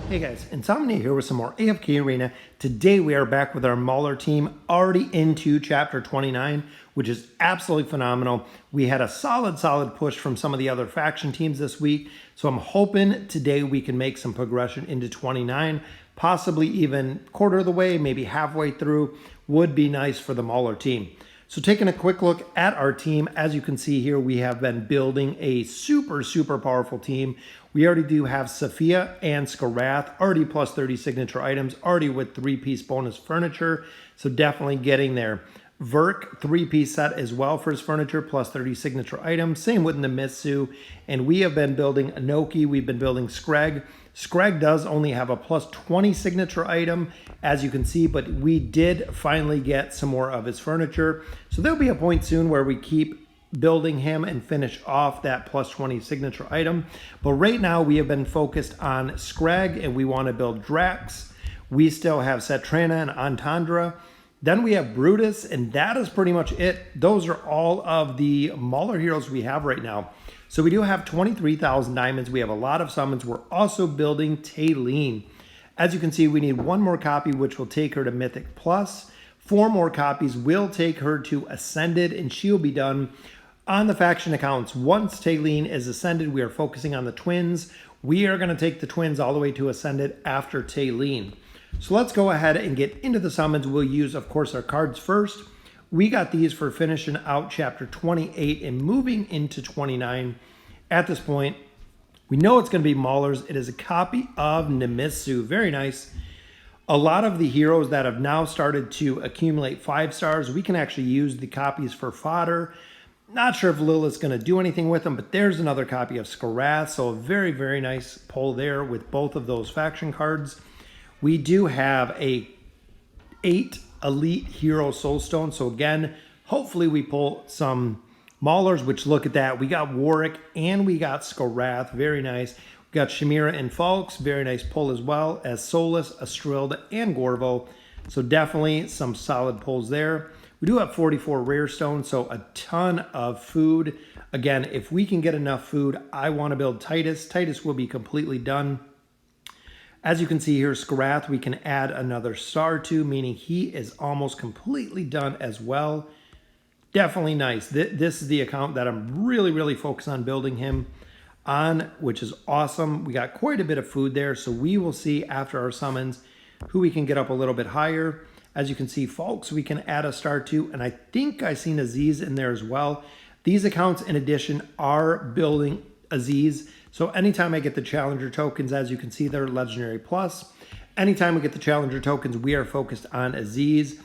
Hey guys, Insomnia here with some more AFK Arena. Today we are back with our Mauler team, already into chapter 29, which is absolutely phenomenal. We had a solid push from some of the other faction teams this week, so I'm hoping today we can make some progression into 29, possibly even quarter of the way, maybe halfway through, would be nice for the Mauler team. So taking a quick look at our team, as you can see here, we have been building a super powerful team. We already do have Sophia and Skarath, already plus 30 signature items, already with 3-piece bonus furniture, so definitely getting there. Verk, 3-piece set as well for his furniture, plus 30 signature items. Same with Nemitsu. And we have been building Anoki, we've been building Screg. Screg does only have a plus 20 signature item, as you can see, but we did finally get some more of his furniture. So there'll be a point soon where we keep building him and finish off that plus 20 signature item. But right now we have been focused on Screg and we want to build Drax. We still have Satrana and Antandra. Then we have Brutus, and that is pretty much it. Those are all of the Mauler heroes we have right now. So we do have 23,000 diamonds. We have a lot of summons. We're also building Taylene. As you can see, we need one more copy, which will take her to Mythic Plus. 4 more copies will take her to Ascended, and she'll be done on the faction accounts. Once Taylene is Ascended, we are focusing on the twins. We are going to take the twins all the way to Ascended after Taylene. So let's go ahead and get into the summons. We'll use, of course, our cards first. We got these for finishing out chapter 28 and moving into 29. At this point, we know it's going to be Mauler's. It is a copy of Nemitsu. Very nice. A lot of the heroes that have now started to accumulate 5 stars, we can actually use the copies for fodder. Not sure if Lilith's going to do anything with them, but there's another copy of Skarath. So a very nice pull there with both of those faction cards. We do have a 8 Elite Hero Soulstone. So again, hopefully we pull some Maulers, which look at that. We got Warwick and we got Skarath. Very nice. We got Shamira and Falks. Very nice pull as well as Solus, Astrilda, and Gorvo. So definitely some solid pulls there. We do have 44 rare stones, so a ton of food. Again, if we can get enough food, I want to build Titus. Titus will be completely done. As you can see here, Skarath, we can add another star to, meaning he is almost completely done as well. Definitely nice. This is the account that I'm really focused on building him on, which is awesome. We got quite a bit of food there, so we will see after our summons who we can get up a little bit higher. As you can see, folks, we can add a star to, and I think I seen Aziz in there as well. These accounts, in addition, are building Aziz. So anytime I get the Challenger tokens, as you can see, they're Legendary Plus. Anytime we get the Challenger tokens, we are focused on Aziz.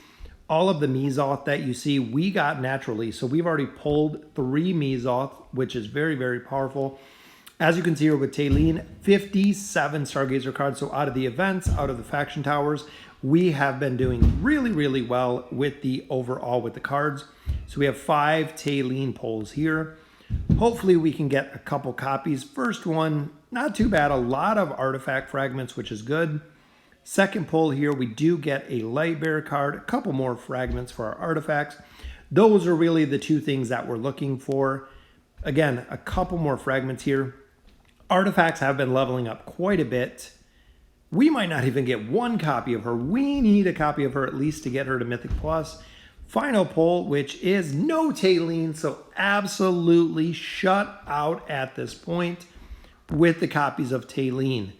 All of the Mizoth that you see, we got naturally. So we've already pulled 3 Mizoth, which is very powerful. As you can see here with Taylene, 57 Stargazer cards. So out of the events, out of the faction towers, we have been doing really well with the overall with the cards. So we have 5 Taylene pulls here. Hopefully we can get a couple copies. First one, not too bad. A lot of artifact fragments, which is good. Second pull here, we do get a Lightbearer card, a couple more fragments for our artifacts. Those are really the 2 things that we're looking for. Again, a couple more fragments here. Artifacts have been leveling up quite a bit. We might not even get 1 copy of her. We need a copy of her at least to get her to Mythic Plus. Final pull, which is no Taylene, so absolutely shut out at this point with the copies of Taylene.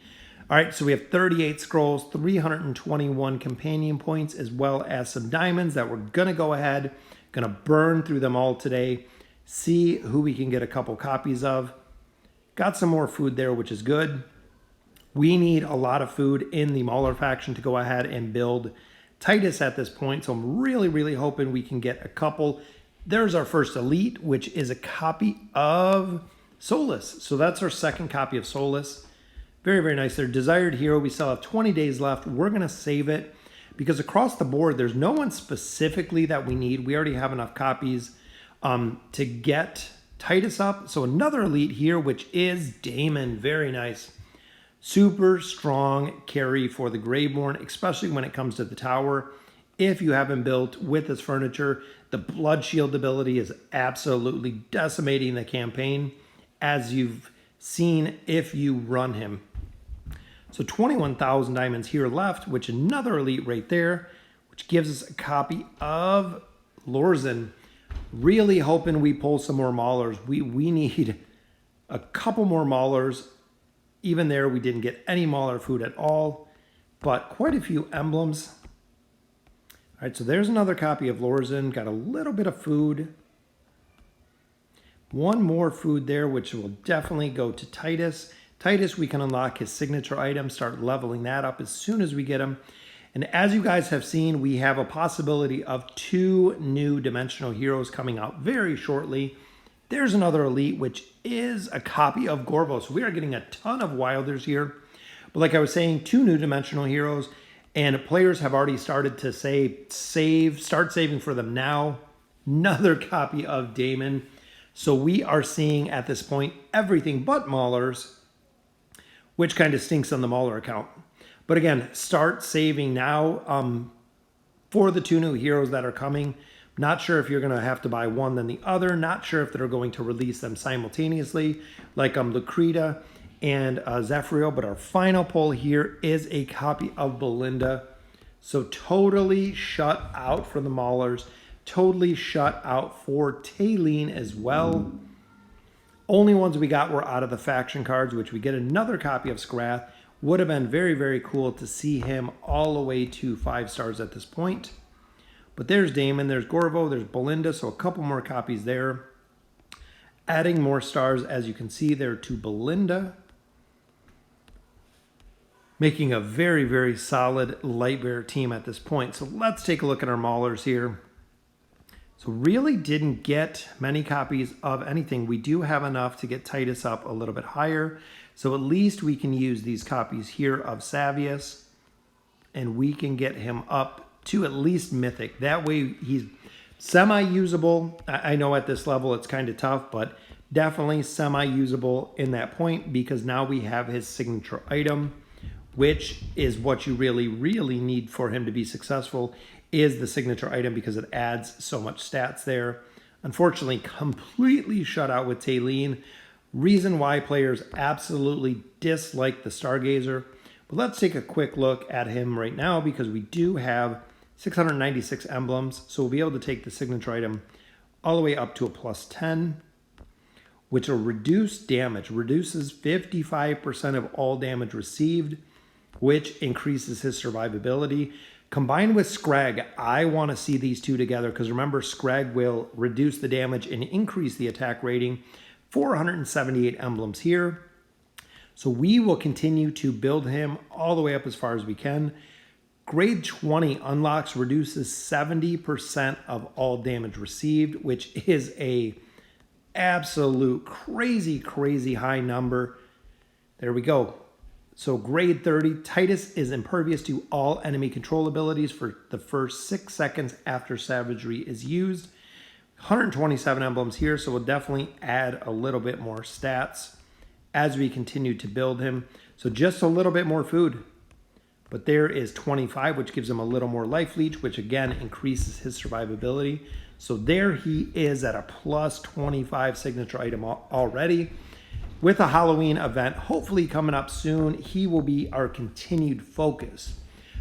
All right, so we have 38 scrolls, 321 companion points, as well as some diamonds that we're going to go ahead, going to burn through them all today, see who we can get a couple copies of. Got some more food there, which is good. We need a lot of food in the Mauler faction to go ahead and build Titus at this point, so I'm really hoping we can get a couple. There's our first Elite, which is a copy of Solus. So that's our second copy of Solus. Very nice. Their Desired Hero, we still have 20 days left. We're going to save it because across the board, there's no one specifically that we need. We already have enough copies to get Titus up. So another Elite here, which is Damon. Very nice. Super strong carry for the Greyborn, especially when it comes to the tower. If you haven't built with this furniture, the Blood Shield ability is absolutely decimating the campaign, as you've seen if you run him. So 21,000 diamonds here left, which another elite right there, which gives us a copy of Lorzen. Really hoping we pull some more Maulers. We need a couple more Maulers. Even there, we didn't get any Mauler food at all, but quite a few emblems. All right, so there's another copy of Lorzen. Got a little bit of food. One more food there, which will definitely go to Titus. Titus, we can unlock his signature item, start leveling that up as soon as we get him. And as you guys have seen, we have a possibility of 2 new dimensional heroes coming out very shortly. There's another elite, which is a copy of Gorvo. So we are getting a ton of Wilders here. But like I was saying, 2 new dimensional heroes. And players have already started to start saving for them now. Another copy of Damon. So we are seeing at this point everything but Maulers, which kind of stinks on the Mauler account. But again, start saving now for the 2 new heroes that are coming. Not sure if you're going to have to buy one then the other. Not sure if they're going to release them simultaneously, like Lucreta and Zephyrio. But our final pull here is a copy of Belinda. So totally shut out for the Maulers. Totally shut out for Taylene as well. Only ones we got were out of the faction cards, which we get another copy of Scrath. Would have been very, very cool to see him all the way to 5 stars at this point. But there's Damon, there's Gorvo, there's Belinda, so a couple more copies there. Adding more stars, as you can see there, to Belinda. Making a very, very solid Lightbearer team at this point. So let's take a look at our Maulers here. So really didn't get many copies of anything. We do have enough to get Titus up a little bit higher. So at least we can use these copies here of Savius. And we can get him up to at least Mythic. That way he's semi-usable. I know at this level it's kind of tough, but definitely semi-usable in that point because now we have his signature item, which is what you really, really need for him to be successful, is the signature item because it adds so much stats there. Unfortunately, completely shut out with Taylene. Reason why players absolutely dislike the Stargazer. But let's take a quick look at him right now because we do have 696 emblems. So we'll be able to take the signature item all the way up to a +10, which will reduce damage, reduces 55% of all damage received, which increases his survivability. Combined with Scrag, I want to see these two together because remember, Scrag will reduce the damage and increase the attack rating. 478 emblems here. So we will continue to build him all the way up as far as we can. Grade 20 unlocks reduces 70% of all damage received, which is a absolute crazy, crazy high number. There we go. So grade 30, Titus is impervious to all enemy control abilities for the first 6 seconds after savagery is used. 127 emblems here, so we'll definitely add a little bit more stats as we continue to build him. So just a little bit more food. But there is 25, which gives him a little more life leech, which again increases his survivability. So there he is at a +25 signature item already. With a Halloween event hopefully coming up soon, he will be our continued focus.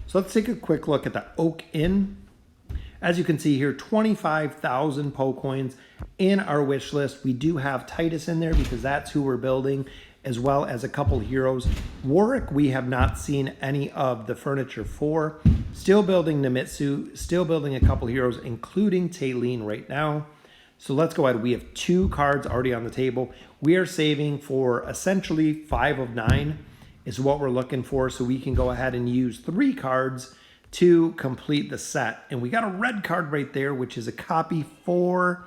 So let's take a quick look at the Oak Inn. As you can see here, 25,000 Poe coins in our wish list. We do have Titus in there because that's who we're building, as well as a couple heroes. Warwick, we have not seen any of the furniture for. Still building Nemitsu, still building a couple heroes, including Taylene right now. So let's go ahead. We have 2 cards already on the table. We are saving for essentially 5 of 9 is what we're looking for. So we can go ahead and use 3 cards to complete the set. And we got a red card right there, which is a copy for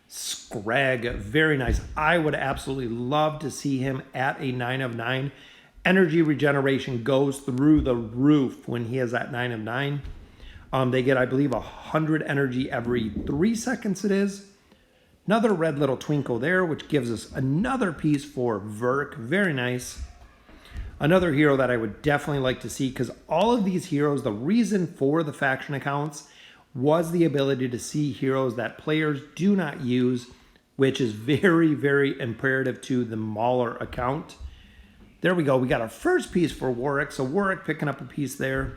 Scrag. Very nice. I would absolutely love to see him at a 9 of 9. Energy regeneration goes through the roof when he has that 9 of 9. They get, I believe, 100 energy every 3 seconds it is. Another red little twinkle there, which gives us another piece for Verk. Very nice. Another hero that I would definitely like to see, because all of these heroes, the reason for the faction accounts was the ability to see heroes that players do not use, which is very, very imperative to the Mauler account. There we go. We got our first piece for Warwick. So Warwick picking up a piece there.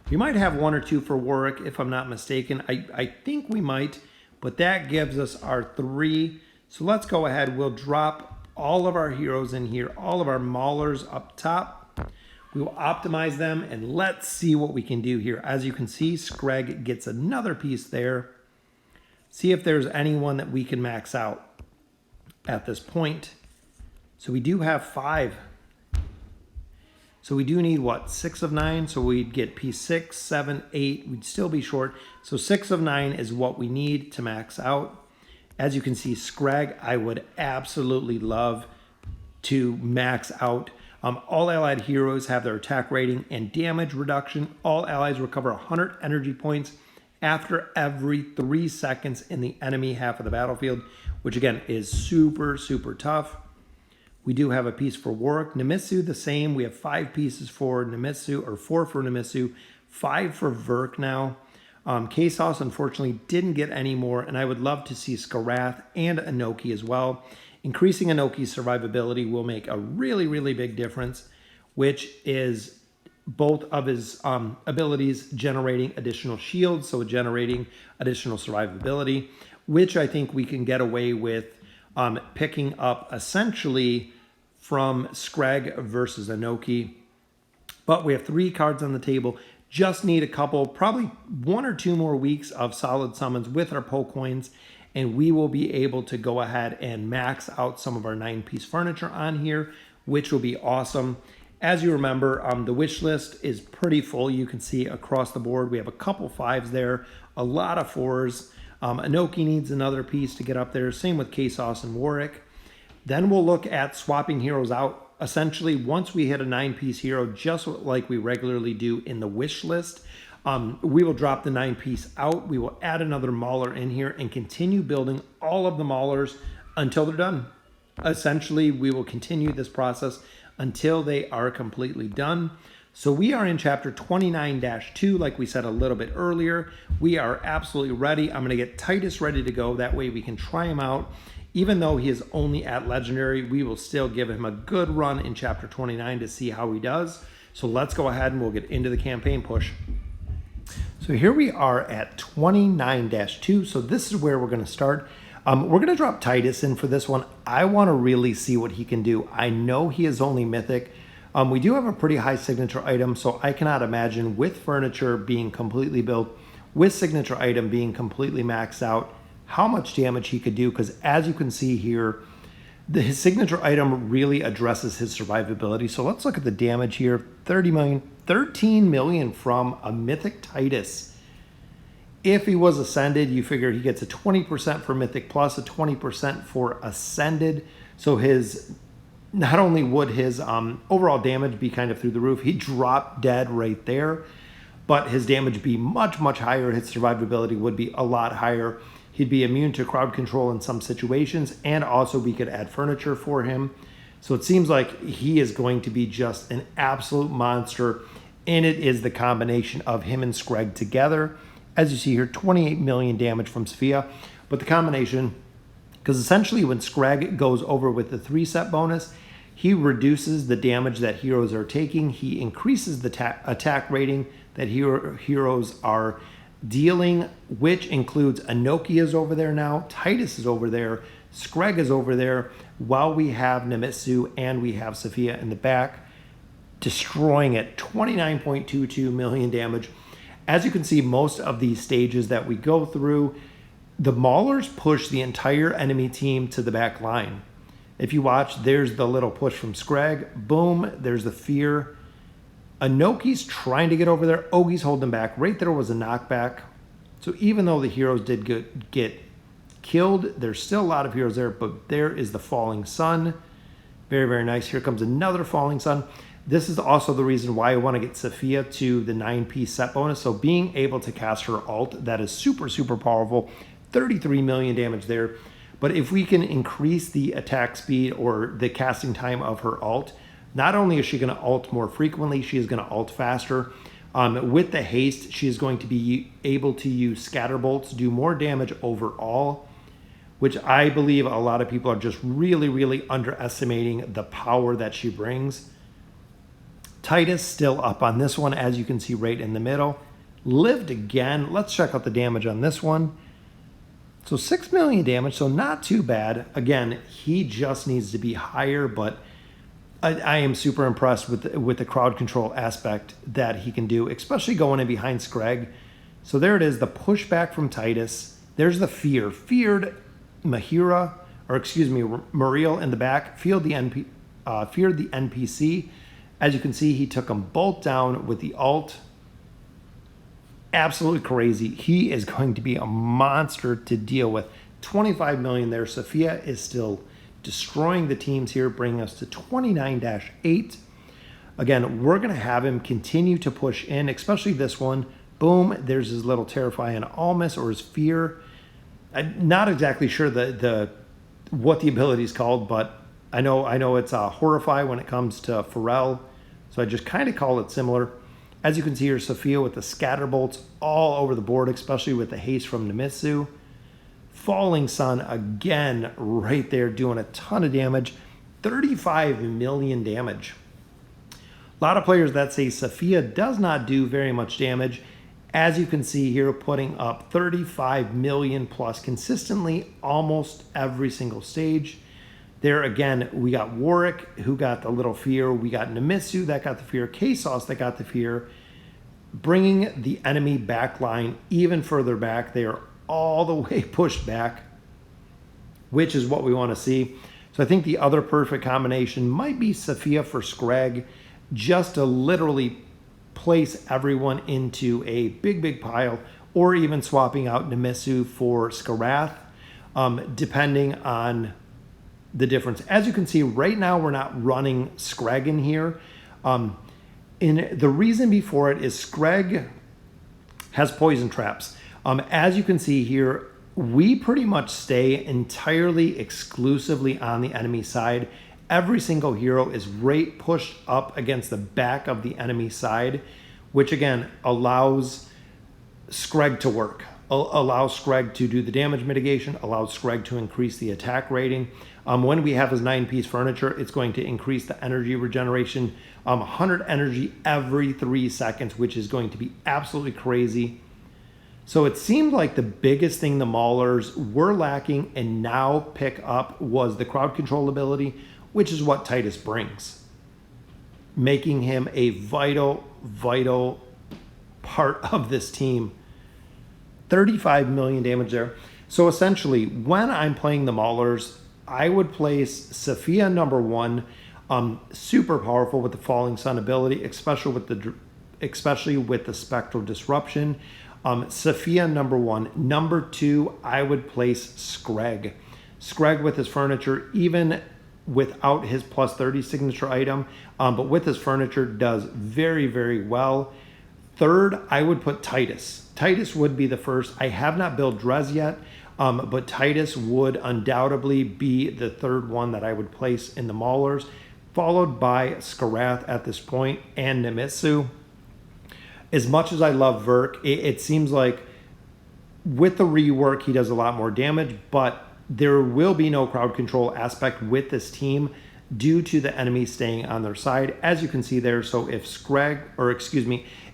We might have 1 or 2 for Warwick, if I'm not mistaken. I think we might, but that gives us our 3. So let's go ahead. We'll drop all of our heroes in here, all of our Maulers up top. We will optimize them, and let's see what we can do here. As you can see, Screg gets another piece there. See if there's anyone that we can max out at this point. So we do have 5. So we do need, what, 6 of 9? So we'd get piece 6, 7, 8. We'd still be short. So 6 of 9 is what we need to max out. As you can see, Scrag, I would absolutely love to max out. All allied heroes have their attack rating and damage reduction. All allies recover 100 energy points after every 3 seconds in the enemy half of the battlefield, which again is super, super tough. We do have a piece for Warwick. Nemitsu, the same. We have 5 pieces for Nemitsu, or 4 for Nemitsu, 5 for Verk now. K-Sauce, unfortunately, didn't get any more, and I would love to see Skarath and Inoki as well. Increasing Inoki's survivability will make a really, really big difference, which is both of his abilities generating additional shields, so generating additional survivability, which I think we can get away with picking up essentially from Screg versus Inoki. But we have 3 cards on the table. Just need a couple, probably 1 or 2 more weeks of solid summons with our Poke Coins, and we will be able to go ahead and max out some of our 9-piece furniture on here, which will be awesome. As you remember, the wish list is pretty full. You can see across the board, we have a couple 5s there, a lot of 4s. Inoki needs another piece to get up there. Same with K-Sauce and Warwick. Then we'll look at swapping heroes out. Essentially, once we hit a 9-piece hero, just like we regularly do in the wish list, we will drop the 9-piece out. We will add another Mauler in here and continue building all of the Maulers until they're done. Essentially, we will continue this process until they are completely done. So we are in chapter 29-2, like we said a little bit earlier. We are absolutely ready. I'm going to get Titus ready to go. That way we can try him out. Even though he is only at Legendary, we will still give him a good run in chapter 29 to see how he does. So let's go ahead and we'll get into the campaign push. So here we are at 29-2. So this is where we're going to start. We're going to drop Titus in for this one. I want to really see what he can do. I know he is only mythic. We do have a pretty high signature item, so I cannot imagine with furniture being completely built, with signature item being completely maxed out, how much damage he could do, because as you can see here, his signature item really addresses his survivability. So let's look at the damage here. 13 million from a mythic Titus. If he was ascended, you figure he gets a 20% for mythic plus, a 20% for ascended. So his, not only would his overall damage be kind of through the roof, he dropped dead right there, but his damage be much, much higher. His survivability would be a lot higher. He'd be immune to crowd control in some situations, and also we could add furniture for him. So it seems like he is going to be just an absolute monster, and it is the combination of him and Screg together. As you see here, 28 million damage from Sophia, but the combination, because essentially when Screg goes over with the 3-set bonus, he reduces the damage that heroes are taking. He increases the attack rating that heroes are dealing, which includes Inoki is over there now, Titus is over there, Screg is over there, while we have Nemitsu and we have Sophia in the back, destroying it. 29.22 million damage. As you can see, most of these stages that we go through, the Maulers push the entire enemy team to the back line. If you watch, there's the little push from Screg. Boom, there's the fear. Inoki's trying to get over there. Ogi's holding back. Right there was a knockback. So even though the heroes did get killed, there's still a lot of heroes there, but there is the falling sun. Very, very nice. Here comes another falling sun. This is also the reason why I want to get Sophia to the 9-piece set bonus. So being able to cast her ult, that is super, super powerful. 33 million damage there. But if we can increase the attack speed or the casting time of her ult, not only is she going to ult more frequently, she is going to ult faster. With the haste, she is going to be able to use scatter bolts, do more damage overall, which I believe a lot of people are just really, really underestimating the power that she brings. Titus still up on this one, as you can see right in the middle. Lived again. Let's check out the damage on this one. So 6 million damage, so not too bad. Again, he just needs to be higher, but I am super impressed with the crowd control aspect that he can do, especially going in behind Scrag. So there it is, the pushback from Titus. There's the fear. Feared Muriel in the back. Feared the NPC. As you can see, he took them both down with the ult. Absolutely crazy. He is going to be a monster to deal with. 25 million there. Sophia is still destroying the teams here, bringing us to 29-8. Again, we're going to have him continue to push in, especially this one. Boom, there's his little terrifying almost, or his fear. I'm not exactly sure what the ability is called, but I know it's horrify when it comes to Pharrell, so I just kind of call it similar. As you can see here, Sophia with the scatter bolts all over the board, especially with the haste from Nemitsu. Falling Sun again right there doing a ton of damage. 35 million damage. A lot of players that say Sophia does not do very much damage. As you can see here, putting up 35 million plus consistently almost every single stage. There again, we got Warwick, who got the little fear. We got Nemitsu that got the fear. K-Sauce that got the fear. Bringing the enemy back line even further back. They are all the way pushed back, which is what we want to see. So I think the other perfect combination might be Sophia for Scrag, just to literally place everyone into a big pile, or even swapping out Nemitsu for Skarath, depending on the difference. As you can see, right now we're not running Scrag in here. And the reason before it is Scrag has poison traps. As you can see here, we pretty much stay entirely exclusively on the enemy side. Every single hero is right pushed up against the back of the enemy side, which again allows Scrag to work, allows Scrag to do the damage mitigation, allows Scrag to increase the attack rating. When we have his 9-piece furniture, it's going to increase the energy regeneration, 100 energy every 3 seconds, which is going to be absolutely crazy. So it seemed like the biggest thing the Maulers were lacking and now pick up was the crowd control ability, which is what Titus brings, making him a vital part of this team. 35 million damage there. So essentially, when I'm playing the Maulers, I would place Sophia number 1, super powerful with the Falling Sun ability, especially with the Spectral Disruption. Sophia number 1. Number 2, I would place Scrag. Scrag with his furniture, even without his plus 30 signature item, but with his furniture does very well. Third, I would put Titus. Titus would be the first. I have not built Drez yet, but Titus would undoubtedly be the third one that I would place in the Maulers, followed by Skarath at this point and Nemitsu. As much as I love Verk, it seems like with the rework, he does a lot more damage, but there will be no crowd control aspect with this team due to the enemy staying on their side, as you can see there. So if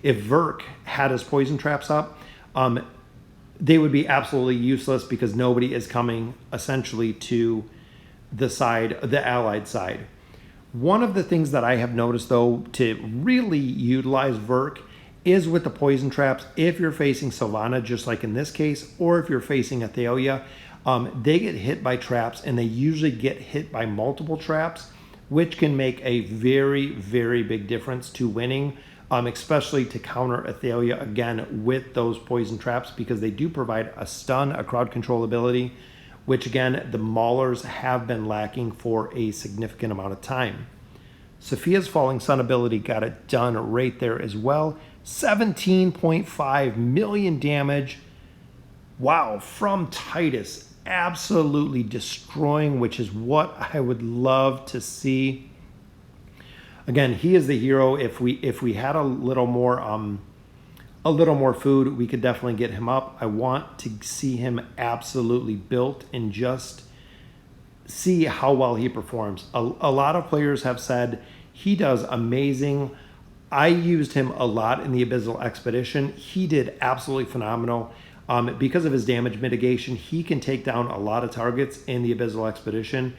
if Verk had his poison traps up, they would be absolutely useless because nobody is coming essentially to the allied side. One of the things that I have noticed though to really utilize Verk is with the poison traps. If you're facing Sylvana, just like in this case, or if you're facing Athalia, they get hit by traps, and they usually get hit by multiple traps, which can make a very big difference to winning, especially to counter Athalia again with those poison traps, because they do provide a stun, a crowd control ability, which again, the Maulers have been lacking for a significant amount of time. Sophia's Falling Sun ability got it done right there as well. 17.5 million damage. Wow, from Titus. Absolutely destroying, which is what I would love to see. Again, he is the hero. If we had a little more a little more food, we could definitely get him up. I want to see him absolutely built and just see how well he performs. A lot of players have said he does amazing. I used him a lot in the Abyssal Expedition. He did absolutely phenomenal. Because of his damage mitigation, he can take down a lot of targets in the Abyssal Expedition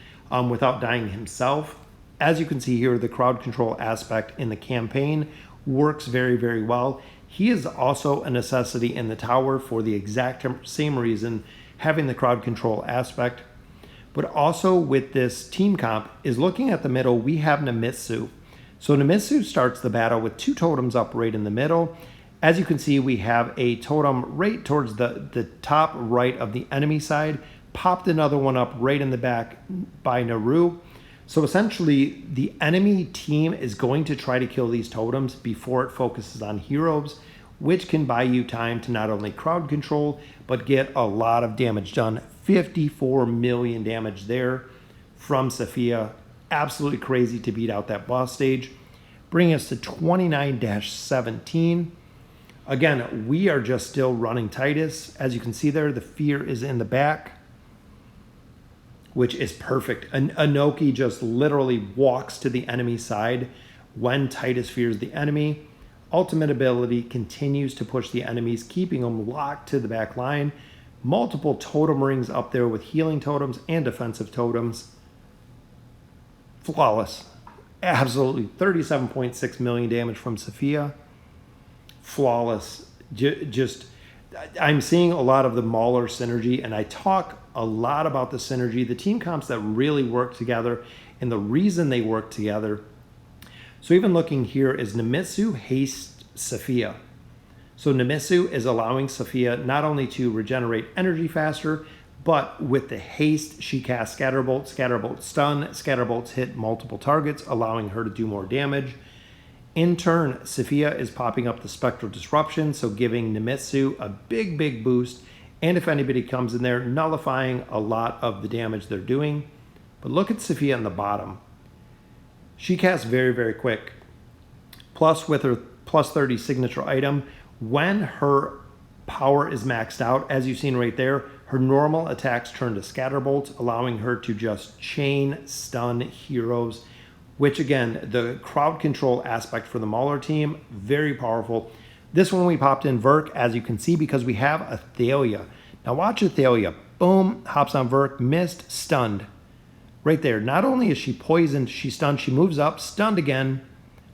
without dying himself. As you can see here, the crowd control aspect in the campaign works very, very well. He is also a necessity in the tower for the exact same reason, having the crowd control aspect. But also with this team comp is looking at the middle, we have Nemitsu. So Nemitsu starts the battle with 2 totems up right in the middle. As you can see, we have a totem right towards the top right of the enemy side, popped another one up right in the back by Naru. So essentially, the enemy team is going to try to kill these totems before it focuses on heroes, which can buy you time to not only crowd control, but get a lot of damage done. 54 million damage there from Sophia. Absolutely crazy to beat out that boss stage. Bringing us to 29-17. Again, we are just still running Titus. As you can see there, the fear is in the back, which is perfect. Inoki just literally walks to the enemy side when Titus fears the enemy. Ultimate ability continues to push the enemies, keeping them locked to the back line. Multiple totem rings up there with healing totems and defensive totems. Flawless. Absolutely. 37.6 million damage from Sophia. Flawless. Just, I'm seeing a lot of the Mauler synergy, and I talk a lot about the synergy, the team comps that really work together, and the reason they work together. So even looking here is Nemitsu haste Sophia. So Nemitsu is allowing Sophia not only to regenerate energy faster, but with the haste, she casts Scatterbolt, Scatterbolt stun, Scatterbolts hit multiple targets, allowing her to do more damage. In turn, Sophia is popping up the Spectral Disruption, so giving Nemitsu a big, big boost. And if anybody comes in there, nullifying a lot of the damage they're doing. But look at Sophia on the bottom. She casts very, very quick. Plus with her plus 30 signature item, when her power is maxed out, as you've seen right there, her normal attacks turn to Scatterbolts, allowing her to just chain stun heroes, which again, the crowd control aspect for the Mauler team, very powerful. This one we popped in Verk, as you can see, because we have Athalia. Now watch Athalia. Boom, hops on Verk, missed, stunned. Right there. Not only is she poisoned, she's stunned. She moves up, stunned again,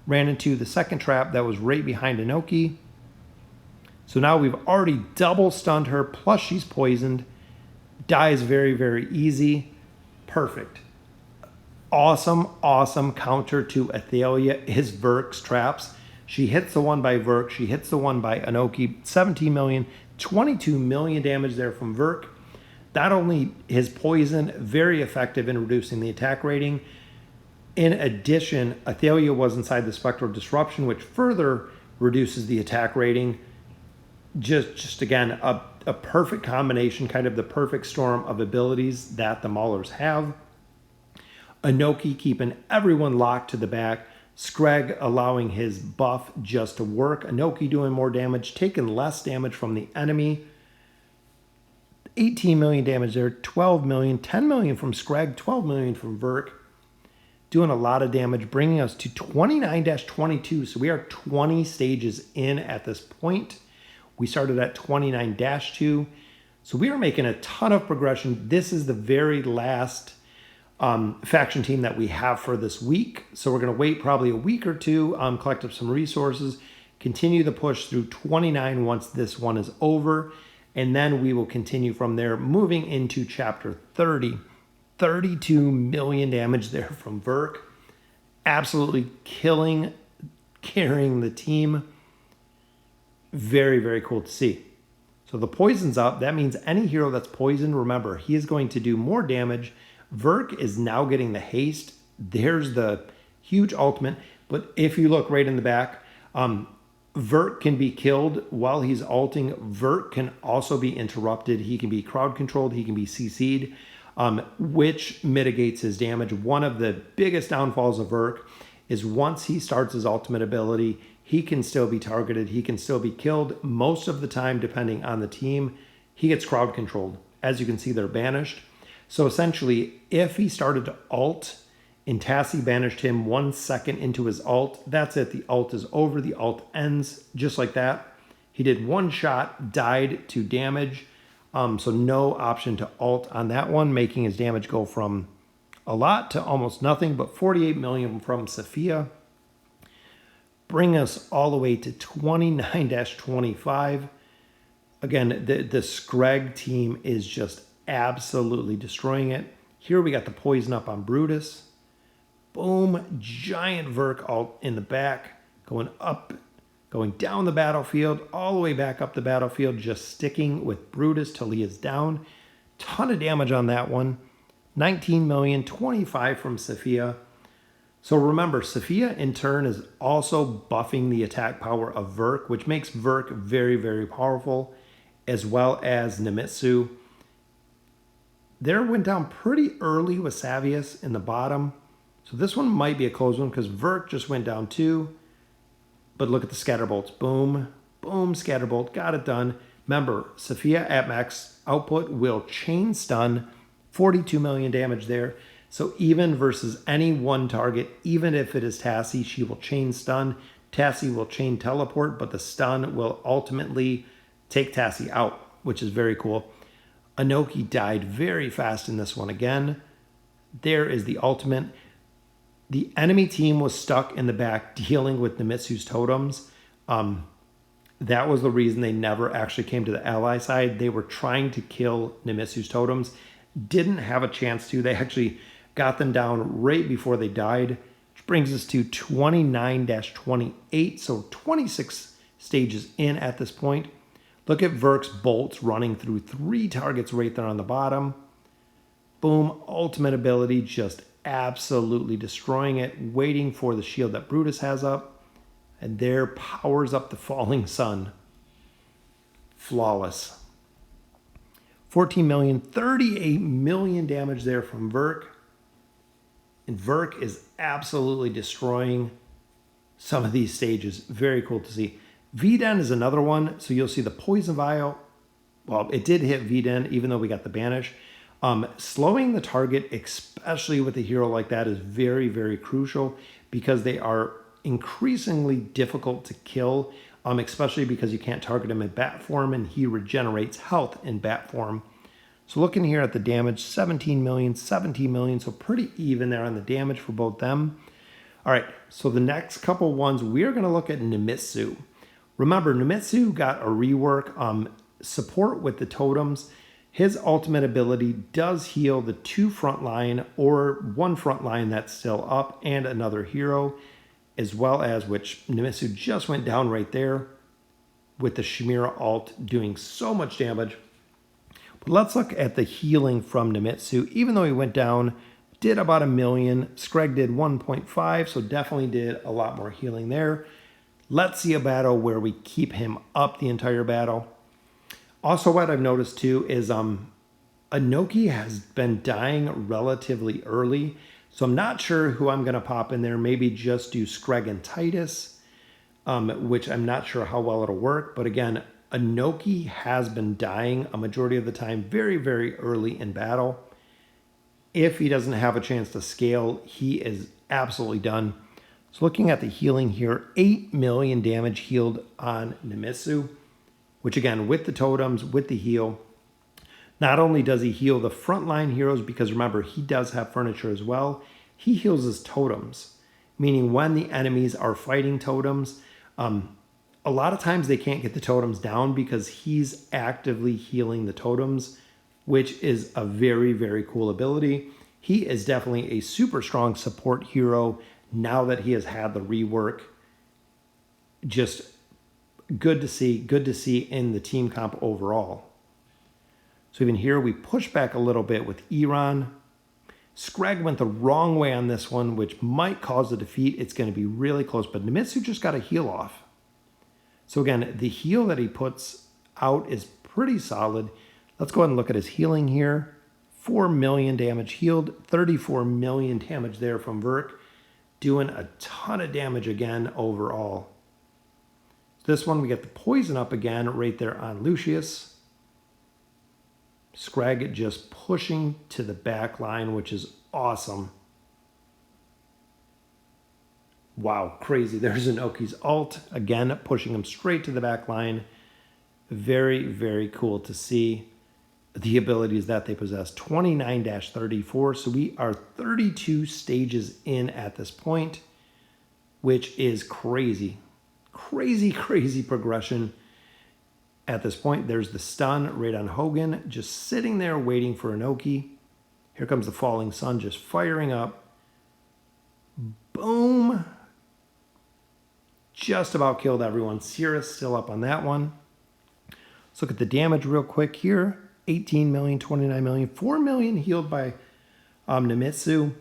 ran into the second trap that was right behind Inoki. So now we've already double stunned her, plus she's poisoned. Dies very, very easy. Perfect. Awesome, awesome counter to Athalia is Verk's traps. She hits the one by Verk. She hits the one by Inoki. 17 million, 22 million damage there from Verk. Not only his poison, very effective in reducing the attack rating. In addition, Athalia was inside the Spectral Disruption, which further reduces the attack rating. Just again, a perfect combination, kind of the perfect storm of abilities that the Maulers have. Inoki keeping everyone locked to the back. Screg allowing his buff just to work. Inoki doing more damage, taking less damage from the enemy. 18 million damage there, 12 million, 10 million from Screg, 12 million from Verk. Doing a lot of damage, bringing us to 29-22. So we are 20 stages in at this point. We started at 29-2. So we are making a ton of progression. This is the very last faction team that we have for this week. So we're going to wait probably a week or two, collect up some resources, continue the push through 29 once this one is over. And then we will continue from there, moving into chapter 30. 32 million damage there from Verk. Absolutely killing, carrying the team. Very, very cool to see. So the poison's up. That means any hero that's poisoned, remember, he is going to do more damage. Verk is now getting the haste. There's the huge ultimate. But if you look right in the back, Verk can be killed while he's ulting. Verk can also be interrupted. He can be crowd controlled. He can be CC'd, which mitigates his damage. One of the biggest downfalls of Verk is once he starts his ultimate ability, he can still be targeted. He can still be killed. Most of the time, depending on the team, he gets crowd controlled. As you can see, they're banished. So essentially, if he started to ult and Tassi banished him 1 second into his ult, that's it. The ult is over. The ult ends just like that. He did 1 shot, died to damage. So no option to ult on that one, making his damage go from a lot to almost nothing, but 48 million from Sophia. Bring us all the way to 29-25. Again, the Screg team is just absolutely destroying it. Here we got the poison up on Brutus. Boom, giant Verk ult in the back, going up, going down the battlefield, all the way back up the battlefield, just sticking with Brutus till he is down. Ton of damage on that one. 19 million, 25 from Sophia. So remember, Sophia in turn is also buffing the attack power of Verk, which makes Verk very, very powerful, as well as Nemitsu. There went down pretty early with Savius in the bottom. So this one might be a close one because Verk just went down too. But look at the scatterbolts. Boom, boom, scatterbolt. Got it done. Remember, Sophia at max output will chain stun. 42 million damage there. So even versus any one target, even if it is Tassi, she will chain stun. Tassi will chain teleport, but the stun will ultimately take Tassi out, which is very cool. Inoki died very fast in this one again. There is the ultimate. The enemy team was stuck in the back dealing with Nemitsu's totems. That was the reason they never actually came to the ally side. They were trying to kill Nemitsu's totems. Didn't have a chance to. They actually got them down right before they died, which brings us to 29-28, so 26 stages in at this point. Look at Verk's bolts running through 3 targets right there on the bottom. Boom, ultimate ability, just absolutely destroying it, waiting for the shield that Brutus has up, and there powers up the falling sun. Flawless. 14 million, 38 million damage there from Verk. And Verk is absolutely destroying some of these stages. Very cool to see. Vden is another one. So you'll see the Poison Vial. Well, it did hit Vden, even though we got the banish. Slowing the target, especially with a hero like that, is very, very crucial because they are increasingly difficult to kill, especially because you can't target him in bat form and he regenerates health in bat form. So looking here at the damage, 17 million, 17 million, so pretty even there on the damage for both them. All right, so the next couple ones, we're going to look at Nemitsu. Remember, Nemitsu got a rework, support with the totems. His ultimate ability does heal the 2 front line or 1 front line that's still up and another hero, as well as, which Nemitsu just went down right there with the Chimera ult doing so much damage. But let's look at the healing from Nemitsu. Even though he went down, did about 1 million. Screg did 1.5, so definitely did a lot more healing there. Let's see a battle where we keep him up the entire battle. Also, what I've noticed too is Inoki has been dying relatively early. So I'm not sure who I'm going to pop in there. Maybe just do Screg and Titus, which I'm not sure how well it'll work. But again, Inoki has been dying a majority of the time very, very early in battle. If he doesn't have a chance to scale, he is absolutely done. So looking at the healing here, 8 million damage healed on Nemitsu, which again, with the totems, with the heal, not only does he heal the frontline heroes, because remember, he does have furniture as well, he heals his totems, meaning when the enemies are fighting totems, a lot of times they can't get the totems down because he's actively healing the totems, which is a very, very cool ability. He is definitely a super strong support hero now that he has had the rework. Just good to see in the team comp overall. So even here, we push back a little bit with Iran. Screg went the wrong way on this one, which might cause a defeat. It's going to be really close, but Nemitsu just got a heal off. So again, the heal that he puts out is pretty solid. Let's go ahead and look at his healing here. 4 million damage healed, 34 million damage there from Verk, doing a ton of damage again overall. This one, we get the poison up again right there on Lucius. Scrag just pushing to the back line, which is awesome. Wow, crazy. There's Inoki's ult. Again, pushing him straight to the back line. Very, very cool to see the abilities that they possess. 29-34. So we are 32 stages in at this point, which is crazy. Crazy, crazy progression. At this point, there's the stun right on Hogan, just sitting there waiting for Inoki. Here comes the falling sun, just firing up. Boom. Just about killed everyone. Sierra's still up on that one. Let's look at the damage real quick here. 18 million, 29 million, 4 million healed by Nemitsu.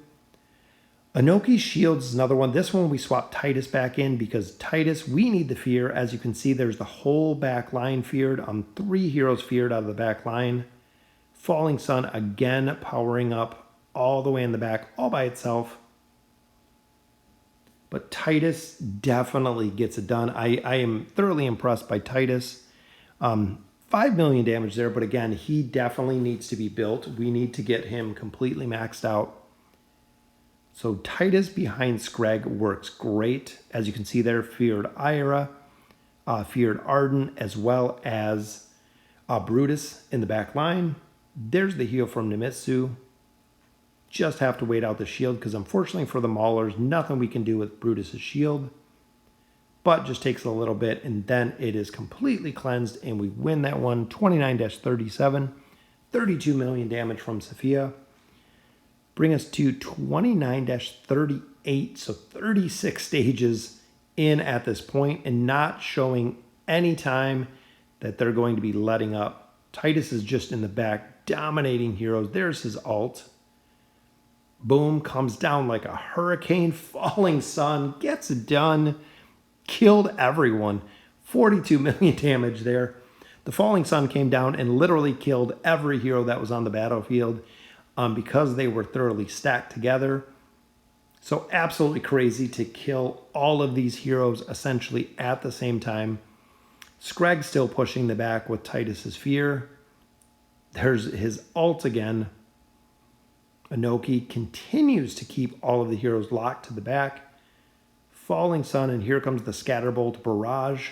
Inoki shields is another one. This one we swapped Titus back in because Titus, we need the fear. As you can see, there's the whole back line feared. 3 heroes feared out of the back line. Falling Sun again powering up all the way in the back all by itself. But Titus definitely gets it done. I am thoroughly impressed by Titus. 5 million damage there, but again, he definitely needs to be built. We need to get him completely maxed out. So Titus behind Scrag works great. As you can see there, feared Ira, feared Arden, as well as Brutus in the back line. There's the heal from Nemitsu. Just have to wait out the shield because unfortunately for the Maulers, nothing we can do with Brutus's shield. But just takes a little bit and then it is completely cleansed and we win that one. 29-37, 32 million damage from Sophia. Bring us to 29-38, so 36 stages in at this point and not showing any time that they're going to be letting up. Titus is just in the back dominating heroes. There's his ult. Boom, comes down like a hurricane. Falling Sun gets it done. Killed everyone. 42 million damage there. The Falling Sun came down and literally killed every hero that was on the battlefield. Because they were thoroughly stacked together. So absolutely crazy to kill all of these heroes essentially at the same time. Scrag still pushing the back with Titus's fear. There's his ult again. Inoki continues to keep all of the heroes locked to the back. Falling Sun, and here comes the Scatterbolt barrage.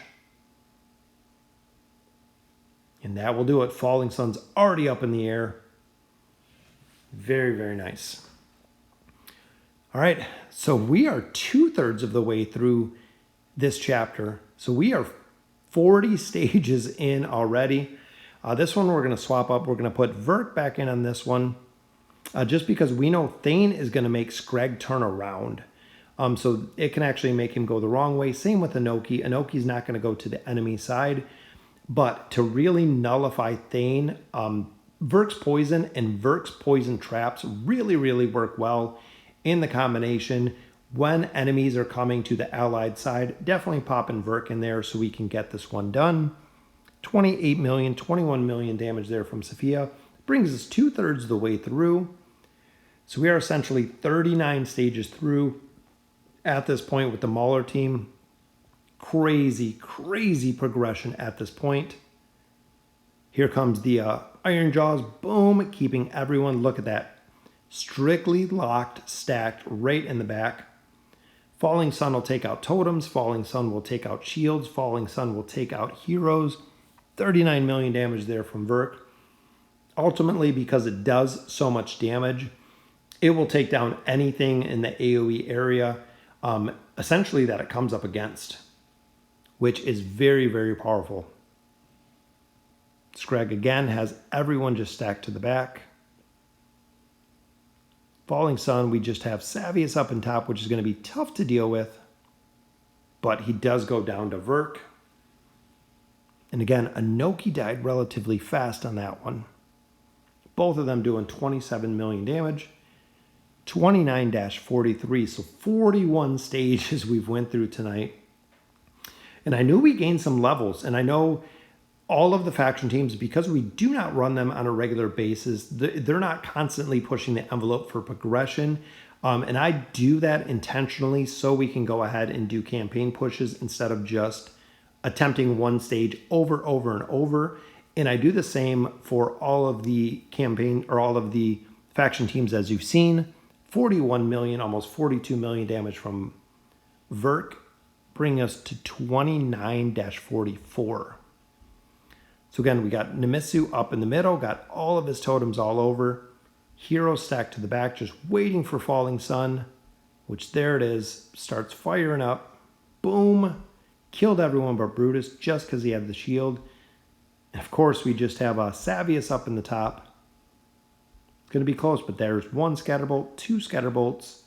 And that will do it. Falling Sun's already up in the air. Very, very nice. All right, so we are 2/3 of the way through this chapter. So we are 40 stages in already. This one we're going to swap up. We're going to put Vert back in on this one. Just because we know Thane is going to make Scrag turn around. So it can actually make him go the wrong way. Same with Inoki. Inoki's not going to go to the enemy side. But to really nullify Thane, Verk's poison and Verk's poison traps really, really work well in the combination. When enemies are coming to the allied side, definitely popping Verk in there so we can get this one done. 28 million, 21 million damage there from Sophia. Brings us 2/3 of the way through. So we are essentially 39 stages through at this point with the Mauler team. Crazy, crazy progression at this point. Here comes the Iron Jaws, boom, keeping everyone, look at that. Strictly locked, stacked right in the back. Falling Sun will take out totems. Falling Sun will take out shields. Falling Sun will take out heroes. 39 million damage there from Verk. Ultimately, because it does so much damage, it will take down anything in the AoE area, essentially that it comes up against, which is very, very powerful. Scrag again has everyone just stacked to the back. Falling Sun, we just have Savius up in top, which is going to be tough to deal with. But he does go down to Verk. And again, Inoki died relatively fast on that one. Both of them doing 27 million damage. 29-43, so 41 stages we've went through tonight. And I knew we gained some levels, and I know all of the faction teams, because we do not run them on a regular basis, they're not constantly pushing the envelope for progression. And I do that intentionally so we can go ahead and do campaign pushes instead of just attempting one stage over and over. And I do the same for all of the campaign or all of the faction teams, as you've seen. 41 million, almost 42 million damage from Verk, bring us to 29-44. So again, we got Nemitsu up in the middle, got all of his totems all over. Hero stacked to the back, just waiting for Falling Sun, which there it is, starts firing up. Boom. Killed everyone but Brutus just because he had the shield. And of course, we just have Savius up in the top. It's going to be close, but there's one scatterbolt, two scatterbolts.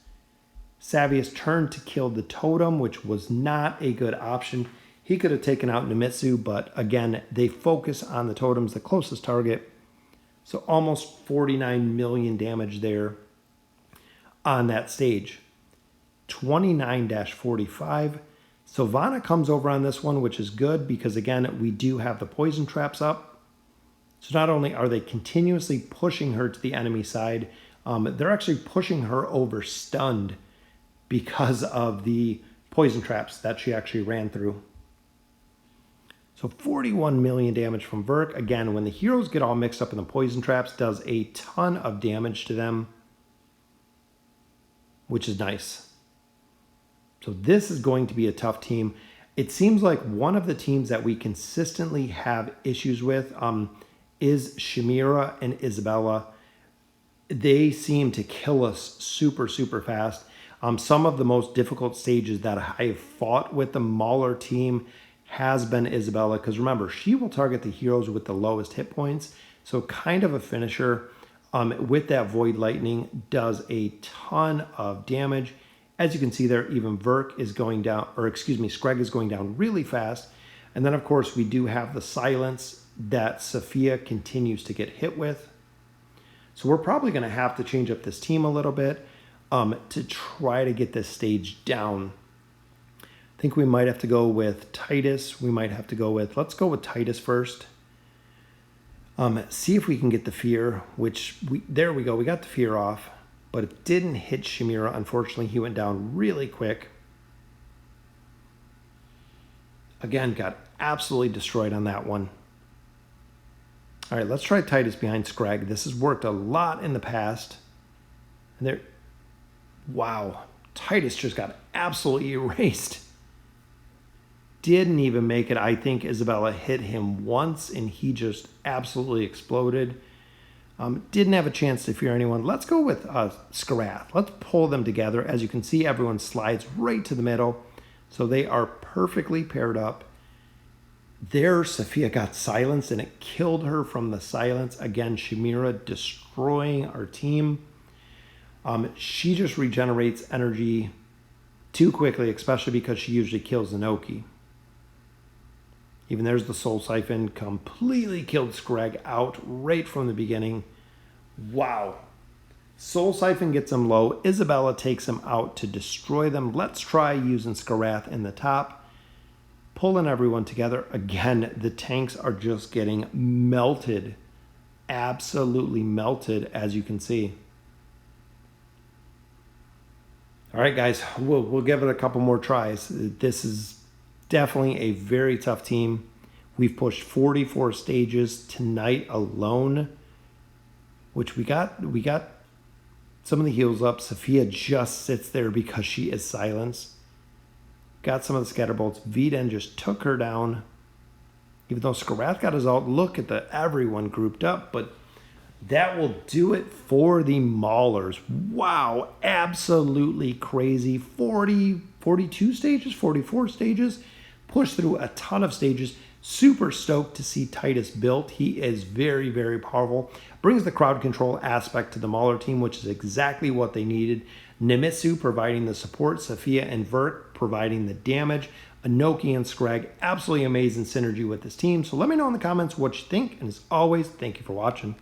Savius turned to kill the totem, which was not a good option. He could have taken out Nemitsu, but again, they focus on the totems, the closest target. So almost 49 million damage there on that stage. 29-45. Sylvana comes over on this one, which is good because, again, we do have the poison traps up. So not only are they continuously pushing her to the enemy side, they're actually pushing her over stunned because of the poison traps that she actually ran through. So 41 million damage from Verk. Again, when the heroes get all mixed up in the poison traps, does a ton of damage to them, which is nice. So this is going to be a tough team. It seems like one of the teams that we consistently have issues with is Chimera and Isabella. They seem to kill us super fast. Some of the most difficult stages that I have fought with the Mauler team has been Isabella, because remember, she will target the heroes with the lowest hit points. So kind of a finisher with that Void Lightning does a ton of damage. As you can see there, even Verk is going down, or excuse me, Screg is going down really fast. And then, of course, we do have the silence that Sophia continues to get hit with. So we're probably going to have to change up this team a little bit to try to get this stage down. I think we might have to go with Titus. We might have to go with, let's go with Titus first. See if we can get the fear, there we go. We got the fear off. But it didn't hit Chimera. Unfortunately, he went down really quick. Again, got absolutely destroyed on that one. All right, let's try Titus behind Scrag. This has worked a lot in the past. And there, wow, Titus just got absolutely erased. Didn't even make it. I think Isabella hit him once, and he just absolutely exploded. Didn't have a chance to fear anyone. Let's go with Skarath. Let's pull them together. As you can see, everyone slides right to the middle. So they are perfectly paired up. There, Sophia got silenced, and it killed her from the silence. Again, Chimera destroying our team. She just regenerates energy too quickly, especially because she usually kills Inoki. Even there's the Soul Siphon, completely killed Scrag out right from the beginning. Wow. Soul Siphon gets him low. Isabella takes him out to destroy them. Let's try using Skarath in the top. Pulling everyone together. Again, the tanks are just getting melted. Absolutely melted, as you can see. All right, guys, we'll give it a couple more tries. This is definitely a very tough team. We've pushed 44 stages tonight alone, which we got some of the heals up. Sophia just sits there because she is silenced. Got some of the scatterbolts. Viden just took her down. Even though Skarath got his ult, look at everyone grouped up, but that will do it for the Maulers. Wow, absolutely crazy. 42 stages, 44 stages. Pushed through a ton of stages. Super stoked to see Titus built. He is very powerful. Brings the crowd control aspect to the Mauler team, which is exactly what they needed. Nemitsu providing the support. Sophia and Verk providing the damage. Inoki and Scrag, absolutely amazing synergy with this team. So let me know in the comments what you think. And as always, thank you for watching.